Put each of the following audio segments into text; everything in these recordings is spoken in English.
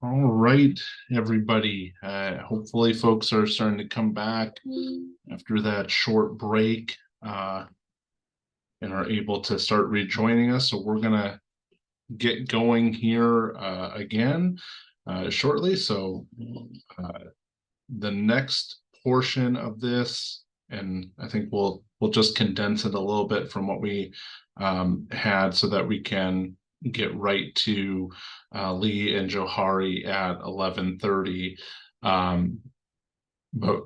All right, everybody. Hopefully, folks are starting to come back after that short break and are able to start rejoining us. So we're gonna get going here again shortly. So the next portion of this, and I think we'll just condense it a little bit from what we had, so that we can get right to Lee and Johari at 11:30. But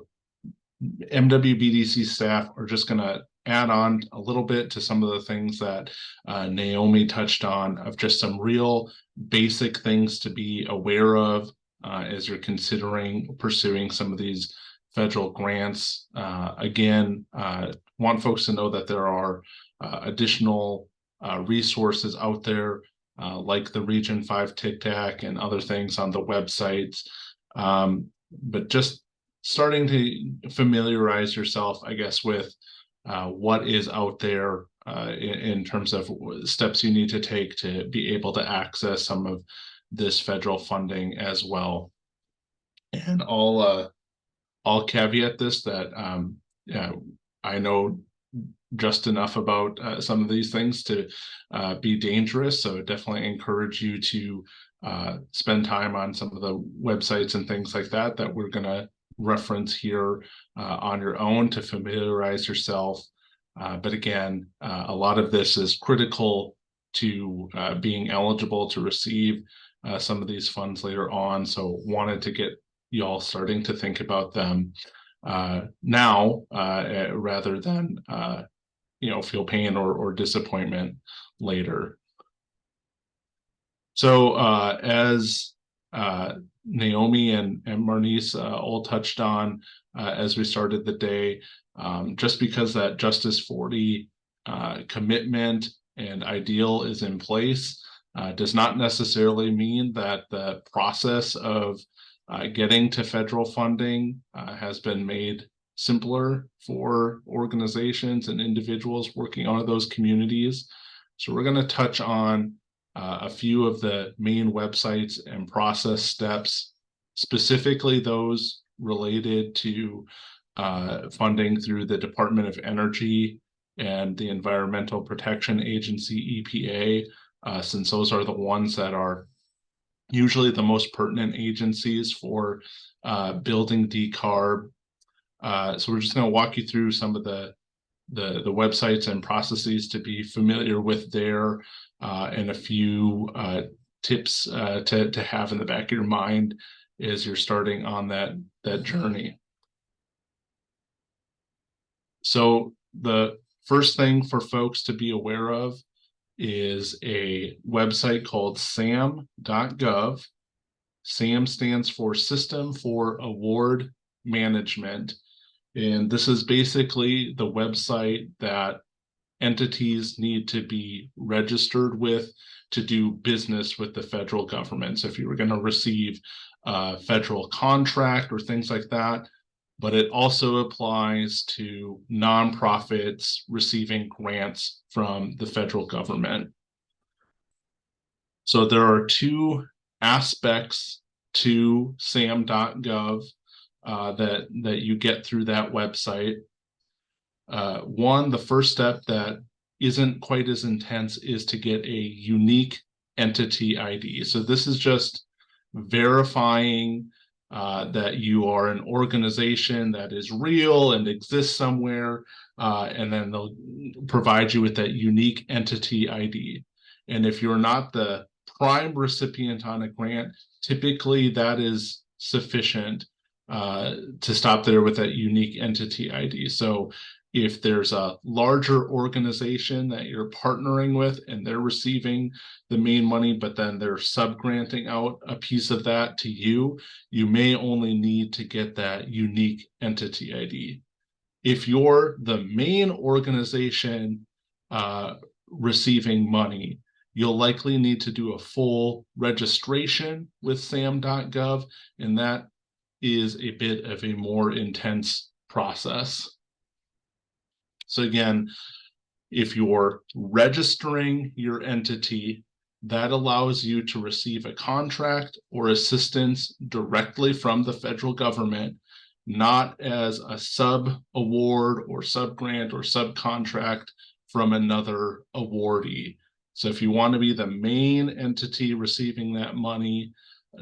MWBDC staff are just going to add on a little bit to some of the things that Naomi touched on, of just some real basic things to be aware of as you're considering pursuing some of these federal grants. Again, want folks to know that there are additional resources out there, like the Region 5 Tic Tac and other things on the websites. But just starting to familiarize yourself, I guess, with what is out there in terms of steps you need to take to be able to access some of this federal funding as well. And I'll caveat this that I know just enough about some of these things to be dangerous. So definitely encourage you to spend time on some of the websites and things like that we're going to reference here on your own to familiarize yourself. But again, a lot of this is critical to being eligible to receive some of these funds later on. So wanted to get y'all starting to think about them now rather than feel pain or disappointment later. So as Naomi and Marnice all touched on as we started the day, just because that Justice40 commitment and ideal is in place does not necessarily mean that the process of getting to federal funding has been made simpler for organizations and individuals working out of those communities. So we're going to touch on a few of the main websites and process steps, specifically those related to funding through the Department of Energy and the Environmental Protection Agency, EPA, since those are the ones that are usually the most pertinent agencies for building decarb. So we're just going to walk you through some of the websites and processes to be familiar with there, and a few tips to have in the back of your mind as you're starting on that journey. So the first thing for folks to be aware of is a website called sam.gov. SAM stands for System for Award Management. And this is basically the website that entities need to be registered with to do business with the federal government. So if you were going to receive a federal contract or things like that, but it also applies to nonprofits receiving grants from the federal government. So there are two aspects to sam.gov that you get through that website. One, the first step that isn't quite as intense is to get a unique entity ID. So this is just verifying that you are an organization that is real and exists somewhere, and then they'll provide you with that unique entity ID. And if you're not the prime recipient on a grant, typically that is sufficient to stop there with that unique entity ID. So if there's a larger organization that you're partnering with and they're receiving the main money, but then they're subgranting out a piece of that to you, you may only need to get that unique entity ID. If you're the main organization receiving money, you'll likely need to do a full registration with sam.gov, and that is a bit of a more intense process. So again, if you're registering your entity, That allows you to receive a contract or assistance directly from the federal government, not as a sub-award or sub-grant or subcontract from another awardee. So if you want to be the main entity receiving that money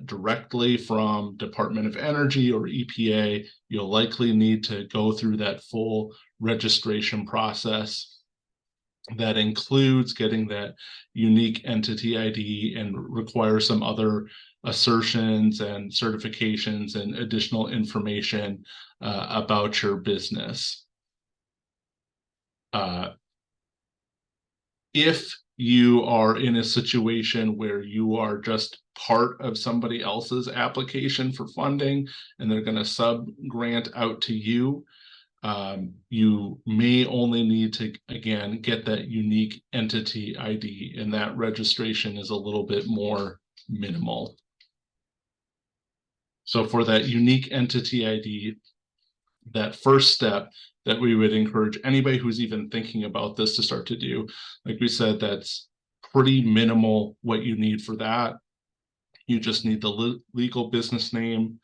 directly from Department of Energy or EPA, you'll likely need to go through that full registration process that includes getting that unique entity ID and requires some other assertions and certifications and additional information about your business. If you are in a situation where you are just part of somebody else's application for funding and they're going to sub-grant out to you, you may only need to, again, get that unique entity ID, and that registration is a little bit more minimal. So for that unique entity ID, that first step that we would encourage anybody who's even thinking about this to start to do, like we said, that's pretty minimal what you need for that. You just need the legal business name,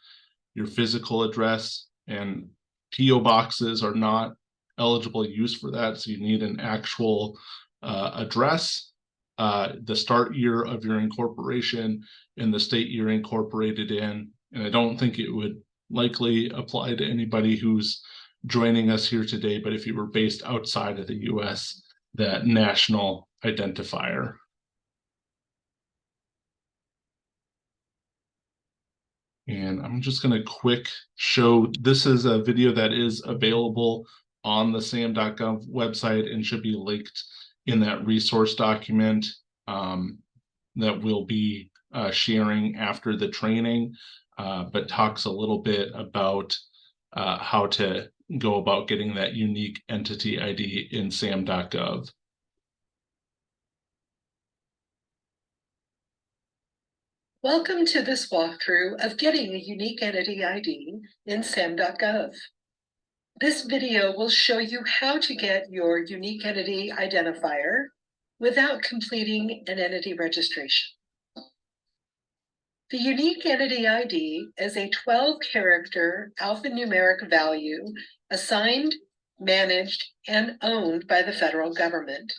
your physical address, and PO boxes are not eligible use for that. So you need an actual address, the start year of your incorporation, and the state you're incorporated in. And I don't think it would likely apply to anybody who's joining us here today, but if you were based outside of the US, that national identifier. And I'm just going to quick show, this is a video that is available on the sam.gov website and should be linked in that resource document that we'll be sharing after the training, but talks a little bit about how to go about getting that unique entity ID in sam.gov. Welcome to this walkthrough of getting a unique entity ID in sam.gov. This video will show you how to get your unique entity identifier without completing an entity registration. The unique entity ID is a 12-character alphanumeric value assigned, managed, and owned by the federal government.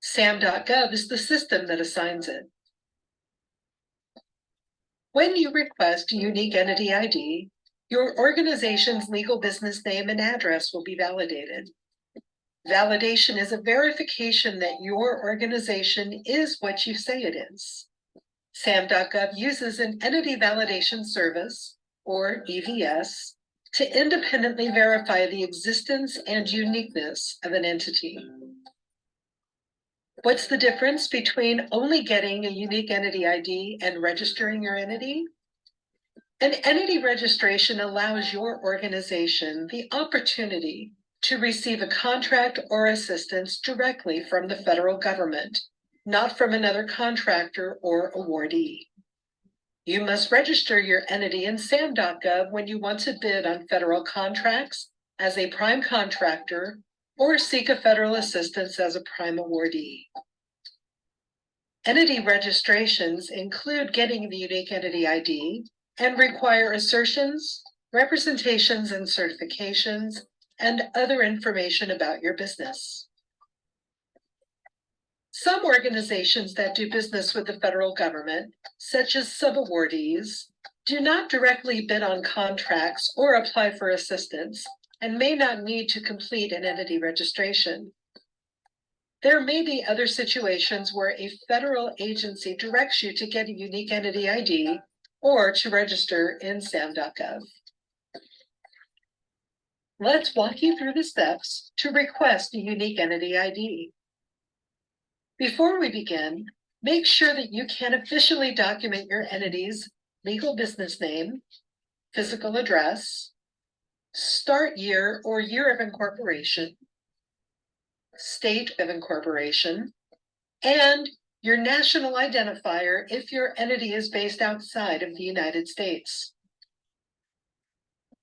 sam.gov is the system that assigns it. When you request a unique entity ID, your organization's legal business name and address will be validated. Validation is a verification that your organization is what you say it is. sam.gov uses an entity validation service, or EVS, to independently verify the existence and uniqueness of an entity. What's the difference between only getting a unique entity ID and registering your entity? An entity registration allows your organization the opportunity to receive a contract or assistance directly from the federal government, not from another contractor or awardee. You must register your entity in sam.gov when you want to bid on federal contracts as a prime contractor or seek a federal assistance as a prime awardee. Entity registrations include getting the unique entity ID and require assertions, representations and certifications, and other information about your business. Some organizations that do business with the federal government, such as subawardees, do not directly bid on contracts or apply for assistance and may not need to complete an entity registration. There may be other situations where a federal agency directs you to get a unique entity ID or to register in sam.gov. Let's walk you through the steps to request a unique entity ID. Before we begin, make sure that you can officially document your entity's legal business name, physical address, start year or year of incorporation, state of incorporation, and your national identifier if your entity is based outside of the United States.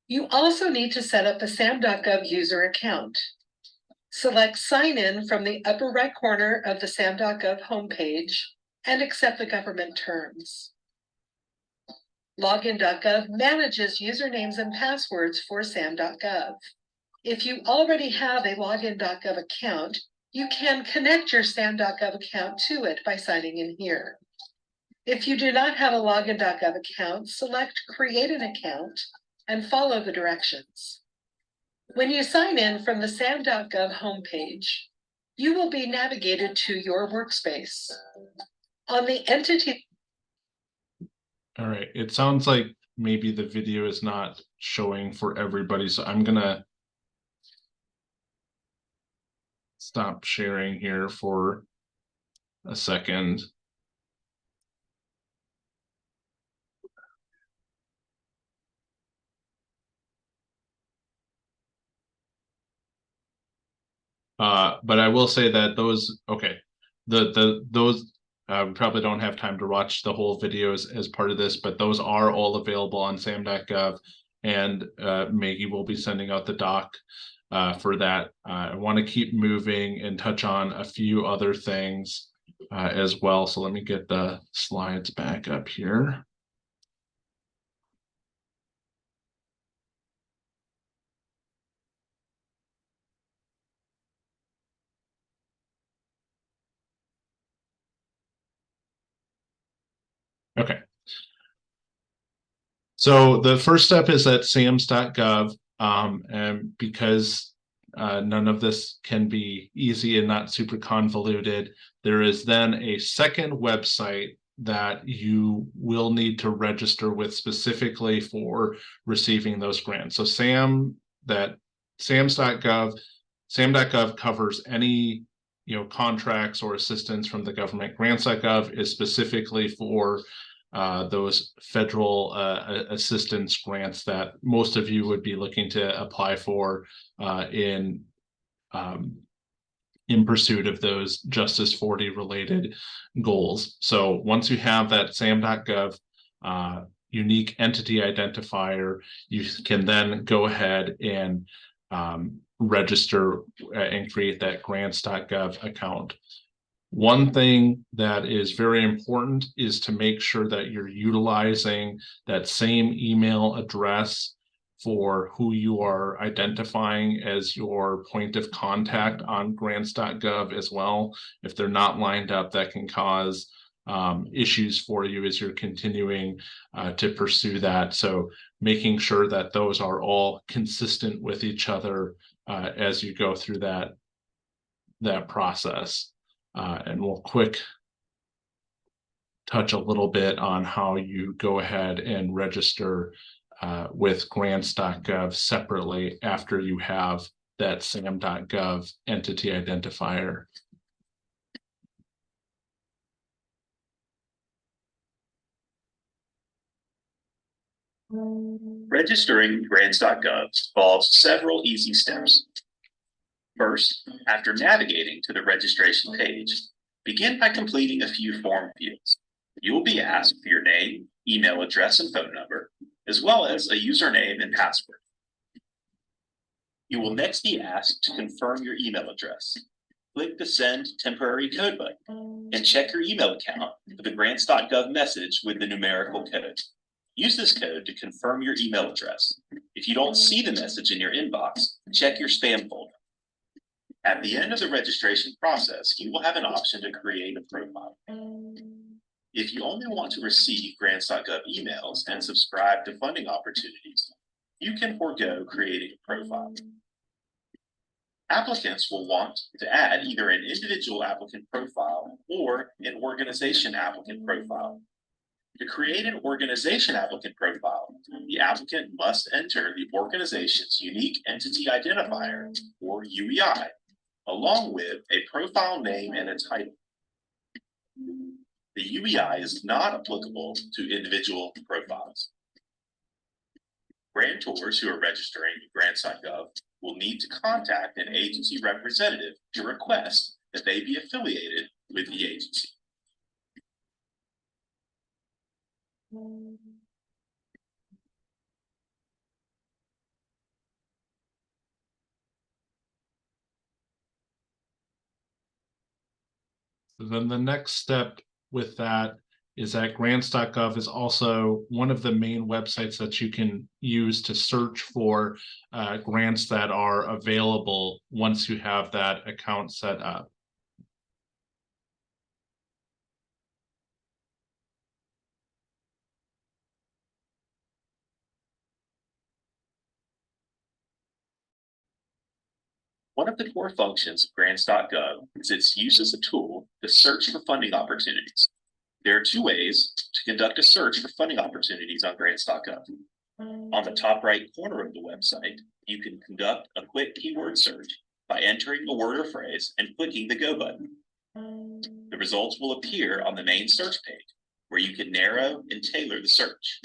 You also need to set up a sam.gov user account. Select Sign In from the upper right corner of the sam.gov homepage and accept the government terms. Login.gov manages usernames and passwords for SAM.gov. If you already have a Login.gov account, you can connect your SAM.gov account to it by signing in here. If you do not have a Login.gov account, select Create an Account and follow the directions. When you sign in from the SAM.gov homepage, you will be navigated to your workspace. On the entity. All right, it sounds like maybe the video is not showing for everybody, so I'm gonna stop sharing here for a second. But I will say that those, okay, those we probably don't have time to watch the whole videos as part of this, but those are all available on sam.gov, and Maggie will be sending out the doc for that. I want to keep moving and touch on a few other things as well. So let me get the slides back up here. Okay. So the first step is at sams.gov, and because none of this can be easy and not super convoluted, there is then a second website that you will need to register with specifically for receiving those grants. So sams.gov covers any contracts or assistance from the government. Grants.gov is specifically for those federal assistance grants that most of you would be looking to apply for in pursuit of those Justice40 related goals. So once you have that SAM.gov unique entity identifier, you can then go ahead and register and create that grants.gov account. One thing that is very important is to make sure that you're utilizing that same email address for who you are identifying as your point of contact on grants.gov as well. If they're not lined up, that can cause issues for you as you're continuing to pursue that. So making sure that those are all consistent with each other as you go through that process. And we'll quick touch a little bit on how you go ahead and register with grants.gov separately after you have that sam.gov entity identifier. Registering grants.gov involves several easy steps. First, after navigating to the registration page, begin by completing a few form fields. You will be asked for your name, email address, and phone number, as well as a username and password. You will next be asked to confirm your email address. Click the Send Temporary Code button and check your email account for the grants.gov message with the numerical code. Use this code to confirm your email address. If you don't see the message in your inbox, check your spam folder. At the end of the registration process, you will have an option to create a profile. If you only want to receive grants.gov emails and subscribe to funding opportunities, you can forego creating a profile. Applicants will want to add either an individual applicant profile or an organization applicant profile. To create an organization applicant profile, the applicant must enter the organization's unique entity identifier, or UEI, along with a profile name and a title. The UEI is not applicable to individual profiles. Grantors who are registering with grants.gov will need to contact an agency representative to request that they be affiliated with the agency. Then the next step with that is that grants.gov is also one of the main websites that you can use to search for grants that are available once you have that account set up. One of the core functions of grants.gov is its use as a tool to search for funding opportunities. There are two ways to conduct a search for funding opportunities on grants.gov. On the top right corner of the website, you can conduct a quick keyword search by entering a word or phrase and clicking the Go button. The results will appear on the main search page, where you can narrow and tailor the search.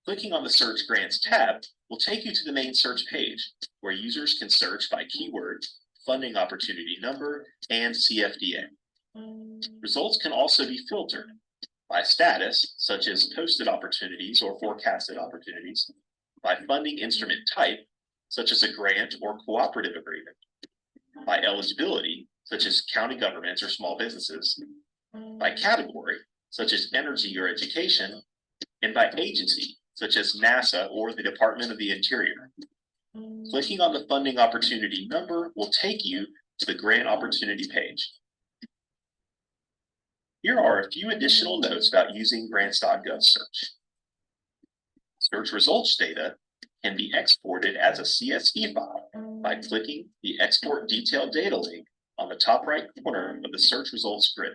Clicking on the Search Grants tab will take you to the main search page, where users can search by keyword, funding opportunity number, and CFDA. Results can also be filtered by status, such as posted opportunities or forecasted opportunities, by funding instrument type, such as a grant or cooperative agreement, by eligibility, such as county governments or small businesses, by category, such as energy or education, and by agency, such as NASA or the Department of the Interior. Clicking on the funding opportunity number will take you to the grant opportunity page. Here are a few additional notes about using grants.gov search. Search results data can be exported as a CSV file by clicking the Export Detailed Data link on the top right corner of the search results grid.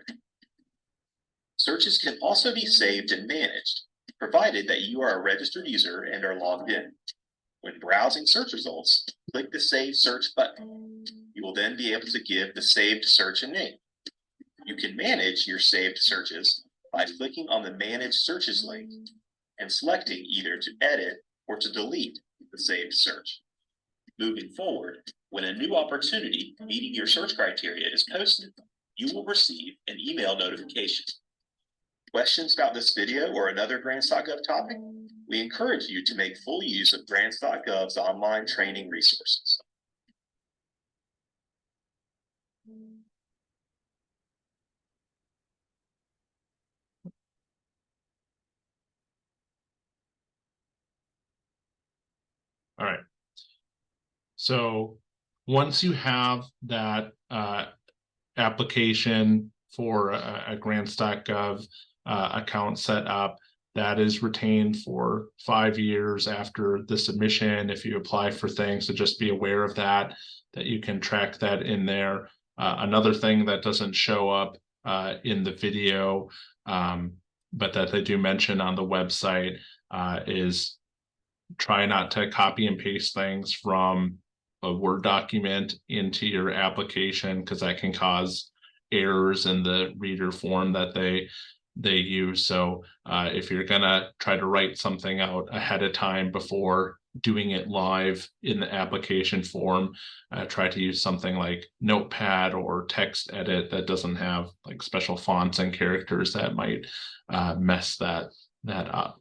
Searches can also be saved and managed, provided that you are a registered user and are logged in. When browsing search results, click the Save Search button. You will then be able to give the saved search a name. You can manage your saved searches by clicking on the Manage Searches link and selecting either to edit or to delete the saved search. Moving forward, when a new opportunity meeting your search criteria is posted, you will receive an email notification. Questions about this video or another grants.gov topic? We encourage you to make full use of grants.gov's online training resources. All right. So once you have that application for a grants.gov account set up, that is retained for 5 years after the submission. If you apply for things, so just be aware of that you can track that in there. Another thing that doesn't show up in the video, but that they do mention on the website, is try not to copy and paste things from a Word document into your application, because that can cause errors in the reader form that they use. So if you're gonna try to write something out ahead of time before doing it live in the application form, try to use something like Notepad or text edit that doesn't have like special fonts and characters that might mess that up.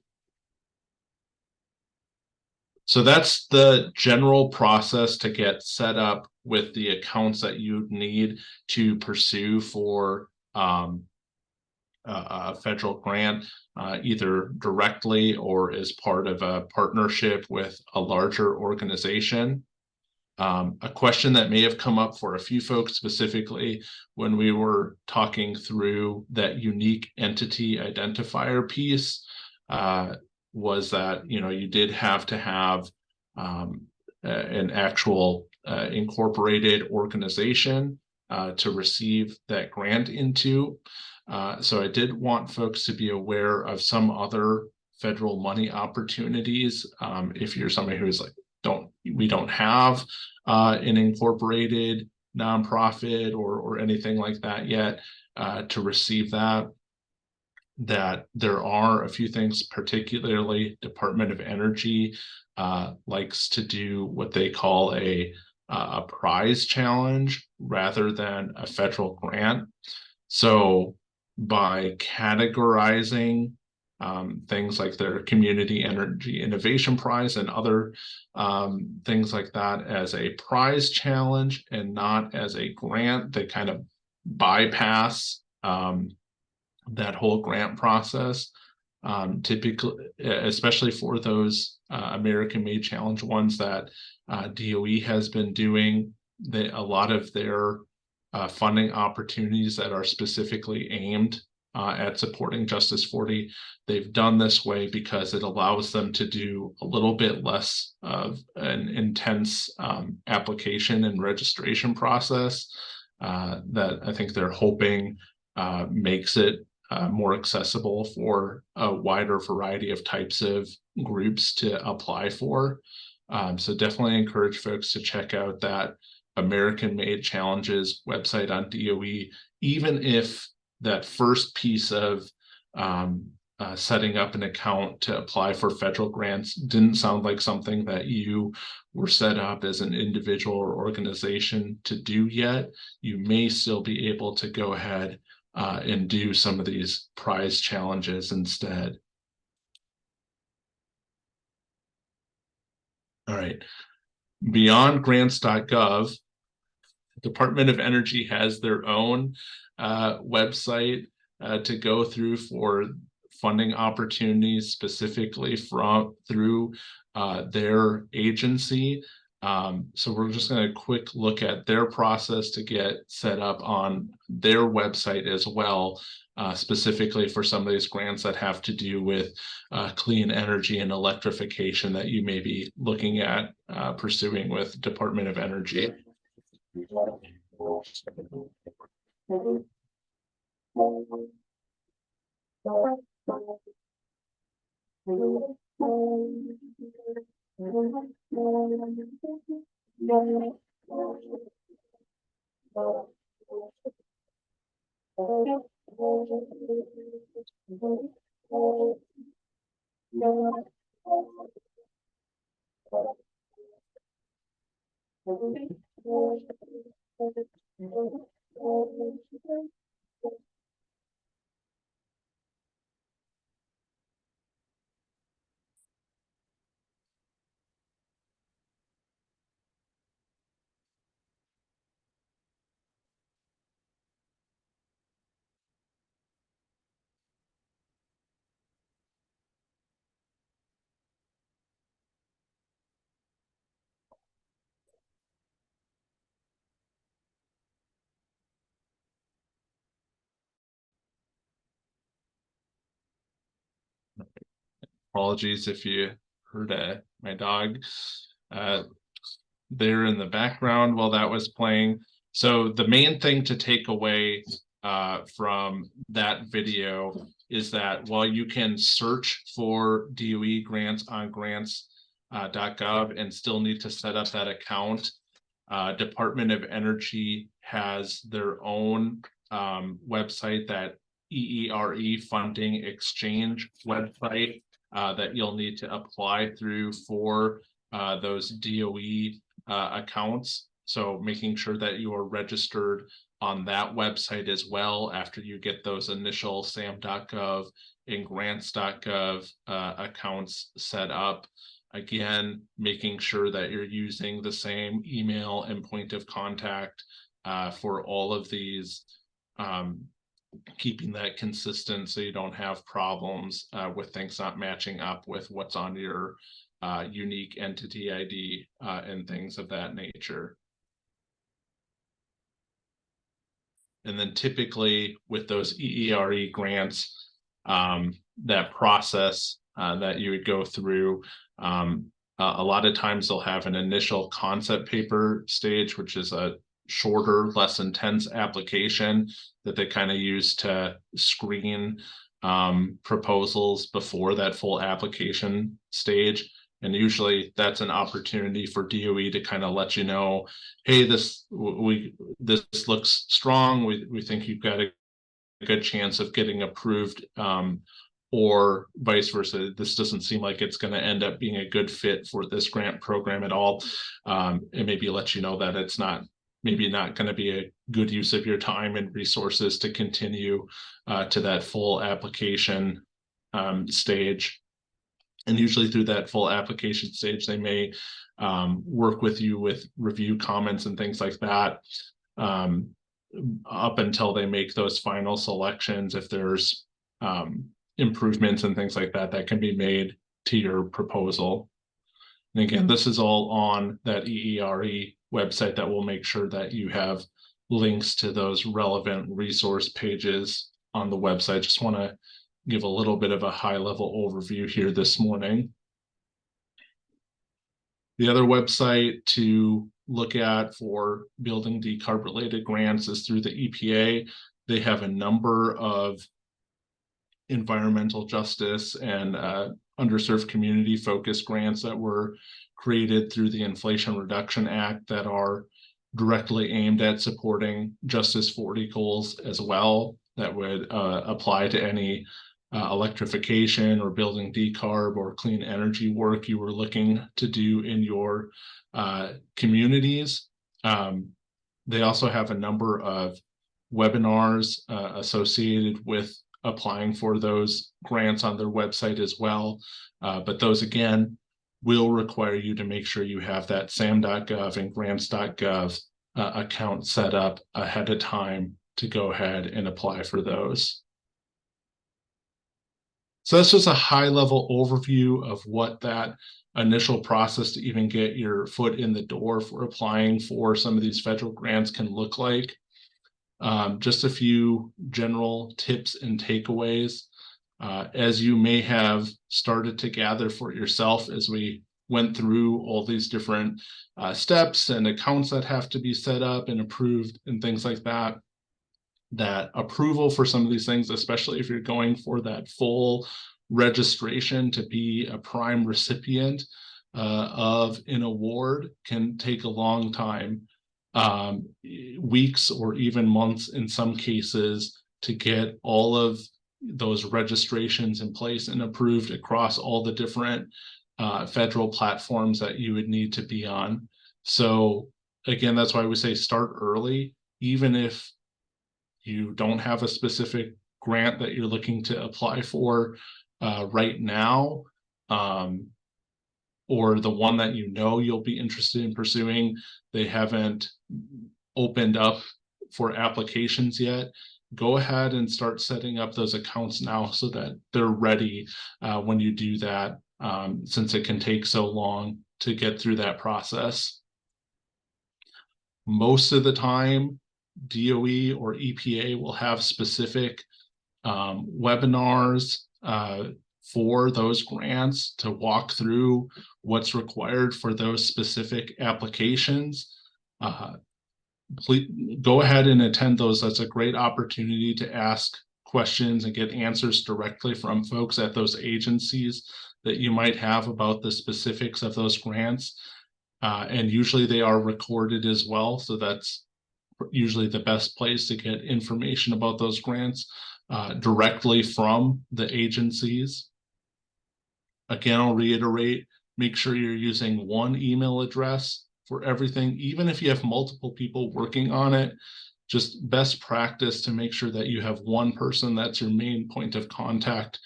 So that's the general process to get set up with the accounts that you need to pursue for a federal grant, either directly or as part of a partnership with a larger organization. A question that may have come up for a few folks specifically when we were talking through that unique entity identifier piece, was that, you know, you did have to have an actual incorporated organization to receive that grant into. So I did want folks to be aware of some other federal money opportunities. If you're somebody who's like, we don't have an incorporated nonprofit or anything like that yet to receive that there are a few things, particularly Department of Energy likes to do what they call a prize challenge rather than a federal grant. So by categorizing things like their Community Energy Innovation Prize and other things like that as a prize challenge and not as a grant, they kind of bypass that whole grant process. Typically, especially for those American Made Challenge ones that DOE has been doing, a lot of their funding opportunities that are specifically aimed at supporting Justice40, they've done this way because it allows them to do a little bit less of an intense application and registration process that I think they're hoping makes it more accessible for a wider variety of types of groups to apply for. So definitely encourage folks to check out that American Made Challenges website on DOE, even if that first piece of setting up an account to apply for federal grants didn't sound like something that you were set up as an individual or organization to do yet, you may still be able to go ahead and do some of these prize challenges instead. All right. Beyond grants.gov, Department of Energy has their own website to go through for funding opportunities specifically through their agency. So we're just going to quick look at their process to get set up on their website as well, specifically for some of these grants that have to do with clean energy and electrification that you may be looking at pursuing with Department of Energy. Apologies if you heard my dog there in the background while that was playing. So the main thing to take away from that video is that while you can search for DOE grants on grants.gov and still need to set up that account, Department of Energy has their own website, that EERE Funding Exchange website that you'll need to apply through for those DOE accounts. So making sure that you are registered on that website as well after you get those initial SAM.gov and grants.gov accounts set up. Again, making sure that you're using the same email and point of contact for all of these, keeping that consistent so you don't have problems with things not matching up with what's on your unique entity ID and things of that nature. And then typically with those EERE grants, that process that you would go through, a lot of times they'll have an initial concept paper stage, which is a shorter, less intense application that they kind of use to screen proposals before that full application stage. And usually that's an opportunity for DOE to kind of let you know, hey, this looks strong. We think you've got a good chance of getting approved, or vice versa. This doesn't seem like it's going to end up being a good fit for this grant program at all. And maybe let you know that it's maybe not going to be a good use of your time and resources to continue to that full application stage. And usually through that full application stage, they may work with you with review comments and things like that. up until they make those final selections. If there's improvements and things like that that can be made to your proposal. And again, this is all on that EERE website that will make sure that you have links to those relevant resource pages on the website. Just want to give a little bit of a high-level overview here this morning. The other website to look at for building decarb-related grants is through the EPA. They have a number of environmental justice and underserved community focused grants that were created through the Inflation Reduction Act that are directly aimed at supporting Justice40 goals as well, that would apply to any electrification or building decarb or clean energy work you were looking to do in your communities. They also have a number of webinars associated with applying for those grants on their website as well. But those, again, will require you to make sure you have that sam.gov and grants.gov account set up ahead of time to go ahead and apply for those. So that's just a high-level overview of what that initial process to even get your foot in the door for applying for some of these federal grants can look like. Just a few general tips and takeaways. As you may have started to gather for yourself as we went through all these different steps and accounts that have to be set up and approved and things like that, that approval for some of these things, especially if you're going for that full registration to be a prime recipient of an award, can take a long time, weeks or even months in some cases, to get all of those registrations in place and approved across all the different federal platforms that you would need to be on. So again, that's why we say start early, even if you don't have a specific grant that you're looking to apply for right now, or the one that you know you'll be interested in pursuing, they haven't opened up for applications yet. Go ahead and start setting up those accounts now so that they're ready when you do that, since it can take so long to get through that process. Most of the time, DOE or EPA will have specific webinars for those grants to walk through what's required for those specific applications. Please go ahead and attend those. That's a great opportunity to ask questions and get answers directly from folks at those agencies that you might have about the specifics of those grants. And usually they are recorded as well. So that's usually the best place to get information about those grants directly from the agencies. Again, I'll reiterate, make sure you're using one email address for everything. Even if you have multiple people working on it, just best practice to make sure that you have one person that's your main point of contact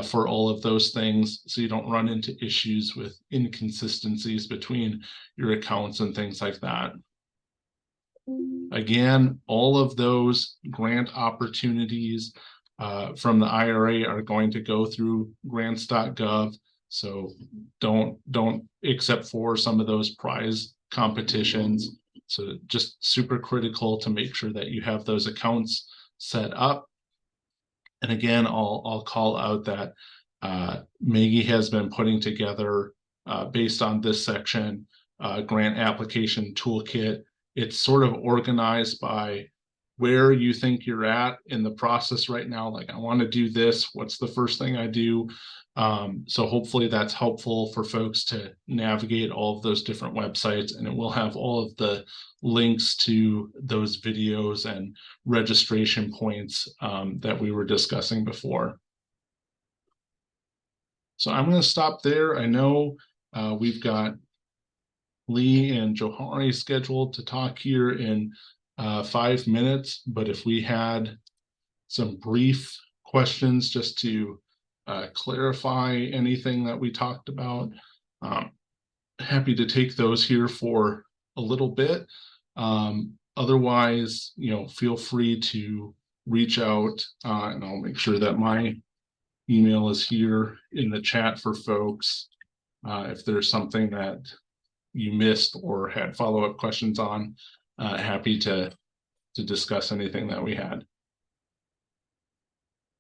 for all of those things, so you don't run into issues with inconsistencies between your accounts and things like that. Again, all of those grant opportunities from the IRA are going to go through grants.gov. So don't except for some of those prize competitions. So just super critical to make sure that you have those accounts set up. And again, I'll call out that Maggie has been putting together, based on this section, grant application toolkit. It's sort of organized by where you think you're at in the process right now. Like, I want to do this. What's the first thing I do? So hopefully that's helpful for folks to navigate all of those different websites, and it will have all of the links to those videos and registration points that we were discussing before. So I'm going to stop there. I know we've got Lee and Johari scheduled to talk here in 5 minutes, but if we had some brief questions just to clarify anything that we talked about, happy to take those here for a little bit. Otherwise, feel free to reach out, and I'll make sure that my email is here in the chat for folks. If there's something that you missed or had follow-up questions on, happy to discuss anything that we had.